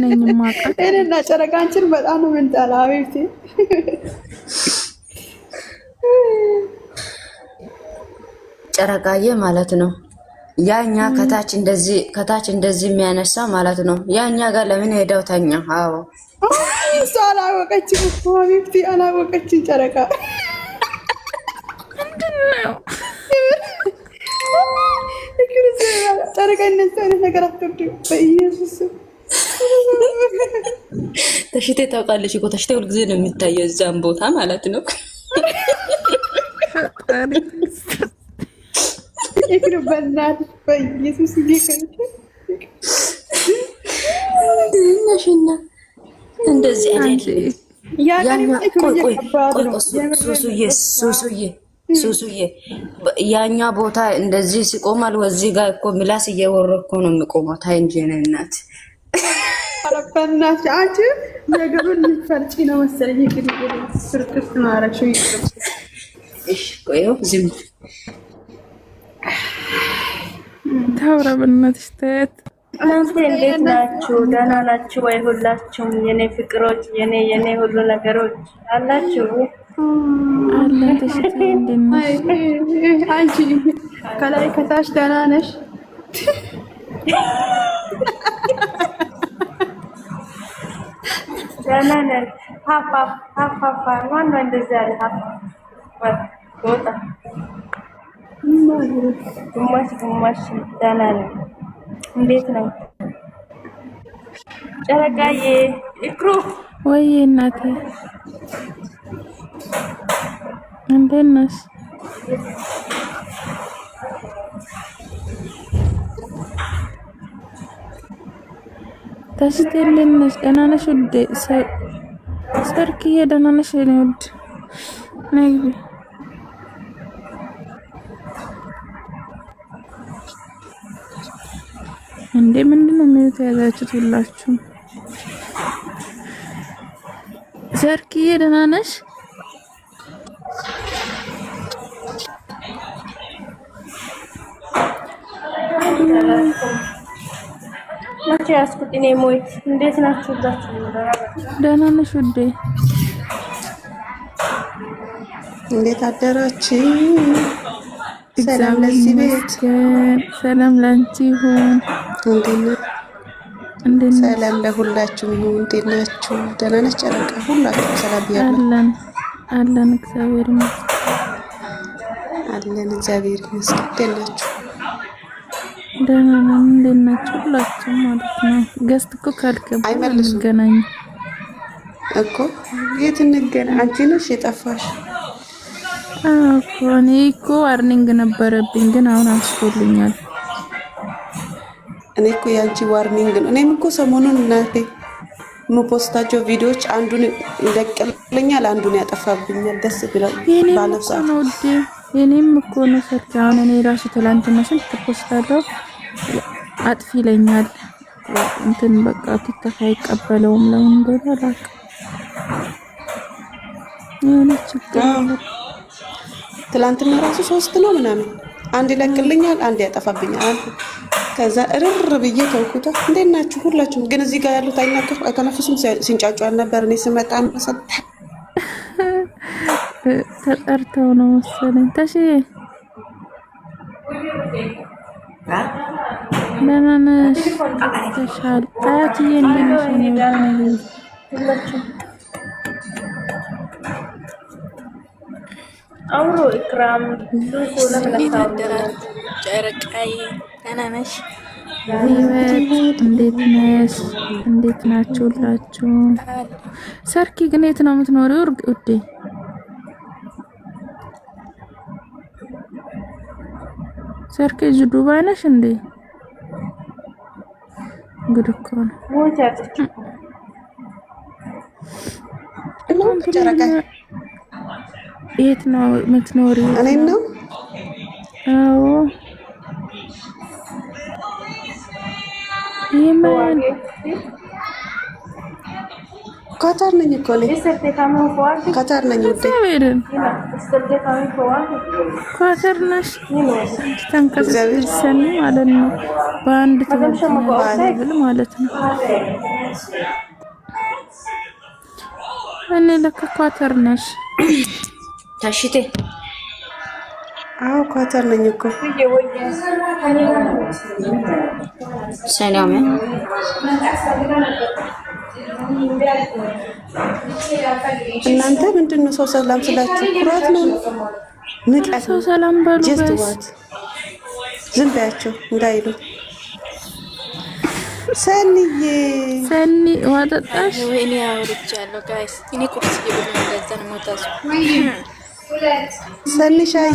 ነኝ ማቃት እኔና ጨረቃችን በጣም ነው የምንጠላው። አቤቴ ጨረቃዬ ማለት ነው። ያኛ ከታች እንደዚህ የሚያነሳ ማለት ነው። ያኛ ጋር ለምን ሄደው ተኛ? አዎ እሷ አላወቀችም እኮ አቤቴ አላወቀችም። ጨረቃ ምንድነው? ጨረቃ እነዚህ አይነት ነገር አትወድም። በኢየሱስ ተሽቴ ታውቃለች እኮ ተሽቴ ሁልጊዜ ነው የሚታየው እዛም ቦታ ማለት ነው። ይቅርበናል በኢየሱስ ነሽና እንደዚህ ሱሱዬ ያኛ ቦታ እንደዚህ ሲቆማል። ወዚህ ጋር እኮ ምላስ እየወረኮ ነው የሚቆመው። ታይ እንጂ ነው እናት አረፈናች አንቺ ነገሩን ልትፈርጪ ነው መሰለኝ። ይቅር ፍርክስ ማረሽው ይቅር። እሺ ቆዩ ዝም ታውራ በእናትሽ ተት እናንተ እንዴት ናችሁ? ደህና ናችሁ ወይ? ሁላችሁም የኔ ፍቅሮች የኔ ሁሉ ነገሮች አላችሁ አለን ተሽተ እንደነሽ አንቺ ከላይ ከታች ደህና ነሽ? ደህና ነን። ሀፋ ማነው እንደዚህ ያለ ሀፋ ወጣ ግማሽ ደህና ነን። እንዴት ነው ጨረቃዬ? እክሩ ወይ እናቴ እንዴት ነሽ? ተሽቴ እንዴት ነሽ? ደህና ነሽ ውዴ? ሰርክዬ ደህና ነሽ? የኔ ውድ ነይ ግቢ። እንዴ ምንድነው የሚሉት ያዛችሁት ሁላችሁ? ሰርክዬ ደህና ነሽ? ናቸው ያስኩት እኔ ሞይት እንዴት ናችሁ? ደህና ነሽ ውዴ? እንዴት አደራችሁ? ሰላም ለዚህ ቤት፣ ሰላም ላንቺ ይሁን። እንዴት ሰላም ለሁላችሁ ይሁን። እንዴት ናችሁ? ደህና ነሽ ጨረቃ? ሁላችሁ ሰላም ያለን አለን። እግዚአብሔር ይመስገን አለን። እግዚአብሔር ይመስገን። እንዴት ናችሁ? ደህና ነን። እንዴት ናችሁ ሁላችሁ ማለት ነው። ገስት እኮ ካልከባ እንገናኝ እኮ የት እንገናኝ? አንቺ ነሽ የጠፋሽ እኮ። እኔ እኮ ዋርኒንግ ነበረብኝ ግን አሁን አንስቶልኛል። እኔ እኮ ያንቺ ዋርኒንግ ነው። እኔም እኮ ሰሞኑን እናቴ የምፖስታቸው ቪዲዮዎች አንዱን ይለቅልኛል፣ አንዱን ያጠፋብኛል። ደስ ብለው ባለብሳ ነው ውዴ። የኔም እኮ ነው ሰርክ። አሁን እኔ ራሱ ትላንትና ስንት ፖስታለሁ አጥፊ ይለኛል። እንትን በቃ ቲክቶክ አይቀበለውም። ለምን እንደሆነ አላውቅም። የሆነ ችግር ነው። ትላንትና ራሱ 3 ነው ምናምን፣ አንድ ይለቅልኛል፣ አንድ ያጠፋብኛል። ከዛ እርር ብዬ ተውኩታ። እንዴት ናችሁ ሁላችሁም? ግን እዚህ ጋር ያሉት አይተነፍሱም። ሲንጫጩ አልነበር እኔ ስመጣ መሰለኝ ተጠርተው ነው መሰለኝ። ታሺ ደህና ነሽ? ተሻል አያትዬ እንዴት ነሽ? አውሮ ኢክራም ጨረቃዬ ደህና ነሽ? ህይወት እንዴት ነሽ? እንዴት ናችሁ ሁላችሁ? ሰርኪ ግን የት ነው የምትኖሪው ውዴ? ሰርኪ እዚህ ዱባይ ነሽ እንዴ? ጉድ እኮ ነው። የት ነው የምትኖሪው? እኔም ነው። አዎ የማን ካታር ነኝ እኮ እኔ ካታር ነኝ ውዴ። ካታር ነሽ? ተንከስሰኒ ማለት ነው። በአንድ ትምህርት ብል ማለት ነው። እኔ ለካ ኳተር ነሽ ታሽቴ አዎ ኳተር ነኝ እኮ ሰላም እናንተ ምንድነው ሰው ሰላም ስላችሁ ኩራት ነው ንቀት ሰው ሰላም በሉ ጀስትዋት ዝም በያቸው እንዳይሉ ሰኒ ዋጠጣሽ ወይኔ አውርቻለሁ ጋይስ እኔ ቁርስ ይብሉ እንደዛን ሞታስ ሰኒ ሻይ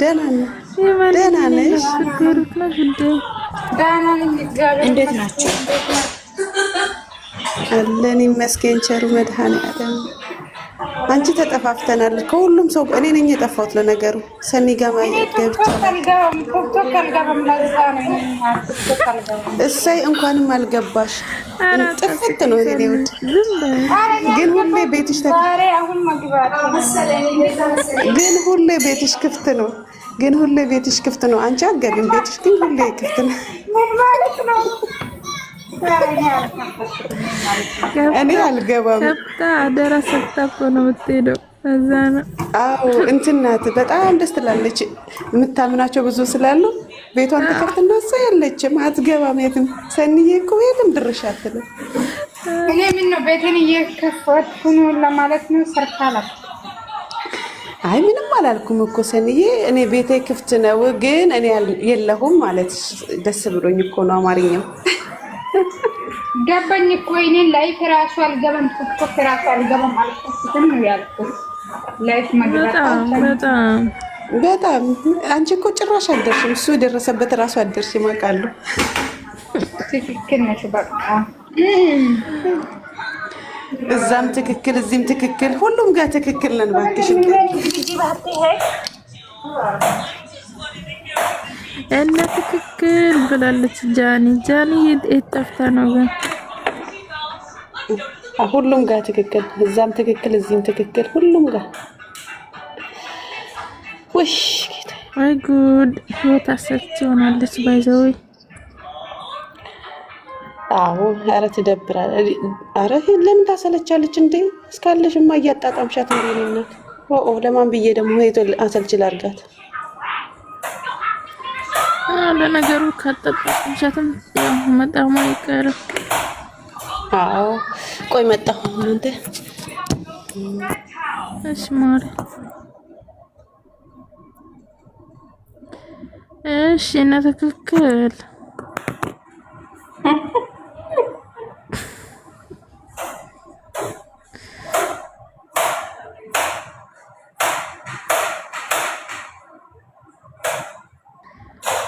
ደህና ነሽ እንዴት ናችሁ አለን ይመስገን ቸሩ መድኃኒዓለም አንቺ ተጠፋፍተናል ከሁሉም ሰው እኔ ነኝ የጠፋሁት ለነገሩ ሰኒ ጋር ማይገብቻ እሰይ እንኳንም አልገባሽ ጥፍት ነው የኔ ውድ ግን ሁሌ ቤትሽ ግን ሁሌ ቤትሽ ክፍት ነው አንቺ አትገቢም ቤትሽ ግን ሁሌ ክፍት ነው እኔ አልገባም ሰጣ አደራ ሰጣ እኮ ነው የምትሄደው እዛ ነው አዎ እንትን ናት በጣም ደስ ትላለች የምታምናቸው ብዙ ስላሉ ቤቷን ተከፍትና ያለችም አትገባም የትም ሰኒዬ እኮ የትም ድርሽ አትልም እኔ ምን ነው ቤቴን እየከፈትኩ ነው ለማለት ነው ሰርካላ አይ ምንም አላልኩም እኮ ሰኒዬ እኔ ቤቴ ክፍት ነው ግን እኔ የለሁም ማለት ደስ ብሎኝ እኮ ነው አማርኛው ገባኝ እኮ እኔን ላይፍ ራሱ አልገባም ቲክቶክ ራሱ አልገባም ማለት ነው ያልኩት ላይፍ መግባት በጣም አንቺ እኮ ጭራሽ አልደርሽም እሱ የደረሰበት ራሱ አልደርሽም አውቃለሁ ትክክል ነሽ በቃ እዛም ትክክል እዚህም ትክክል ሁሉም ጋር ትክክል ነን ባክሽ እና ትክክል ብላለች ጃኒ የጠፍታ ነው ግን ሁሉም ጋር ትክክል እዛም ትክክል እዚህም ትክክል ሁሉም ጋር ወሽ ወይ ጉድ ህይወት አሰልቺ ሆናለች ባይዘው አዎ ኧረ ትደብራለች ኧረ ለምን ታሰለቻለች እንዴ እስካለሽማ እያጣጣምሻት እንደኔና ለማን ብዬ ደግሞ ሄቶ አሰልች ላርጋት ለነገሩ ካጣጣምሻትም ያው መጣሙ አይቀርም አዎ ቆይ መጣሁ እናንተ እሺ ማሪ እሺ እና ትክክል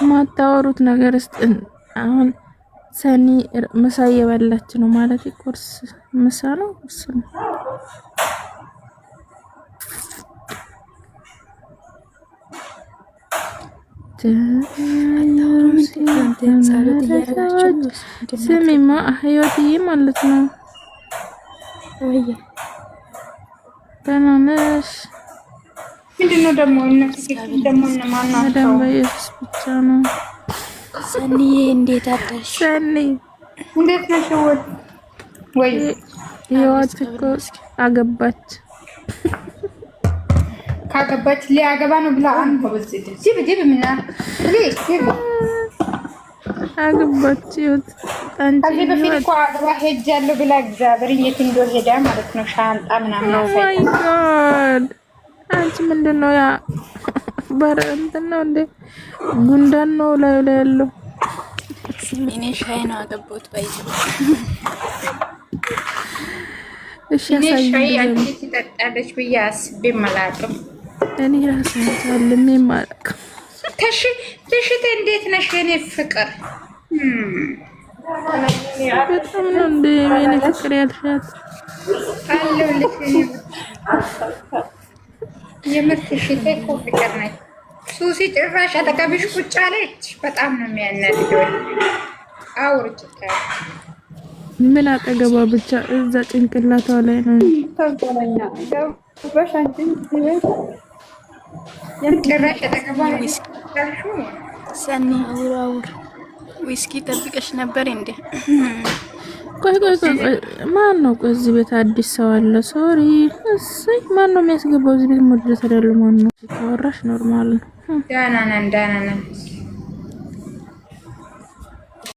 ማታወሩት ነገር እስጥ አሁን ሰኒ ምሳ እየበላች ነው ማለት ቁርስ ምሳ ነው ቁርስ ነው ስሚማ ህይወትዬ ማለት ነው ወይ ደህና ነሽ ምንድነው ደግሞ እነዚህ ደግሞ ማን ነው ደግሞ ኢየሱስ ብቻ ነው ሰኒዬ እንዴት አደርሽ ሰኒ እንዴት ነሽ ወይ ህይወት እኮ አገባች ካገባች ሊያገባ ነው ብላ አንተ በዚህ ጅብ ምና ለይ አገባች ህይወት አንቺ በፊት እኮ አገባ ሄጃለሁ ብላ እግዚአብሔር የት እንደው ሄዳ ማለት ነው ሻንጣ ምናምን ኦ ማይ ጋድ አንቺ ምንድነው ያ በረንተና እንደ ጉንዳን ነው ላይ ያለው እኔ ሻይ ነው አገባሁት ባይዘ እሺ ሻይ አንቺ ትጠጣለች ብዬ አስቤ መላቅም እኔ ራሴ አልልም ማለቅ ተሽተ እንዴት ነሽ የኔ ፍቅር በጣም ነው እንደ የኔ ፍቅር ያልሻት አለሁልሽ የምርትሽ እኮ ፍቅር ነች ሱሲ ጭራሽ አጠገብሽ ቁጭ አለች በጣም ነው የሚያናድደው አውርጭታ ምን አጠገቧ ብቻ እዛ ጭንቅላቷ ላይ ነው ተንኮለኛ ገባሽ አንቺ ጭራሽ አጠገቧ ሰኒ አውር ዊስኪ ጠብቀሽ ነበር እንዴ ቆይ ማን ነው? ቆይ እዚህ ቤት አዲስ ሰው አለ። ሶሪ እሰይ ማን ነው የሚያስገባው እዚህ ቤት? ሞዴሬተር ያለው ማን ነው? ካወራሽ ኖርማል ነው። ዳና ነን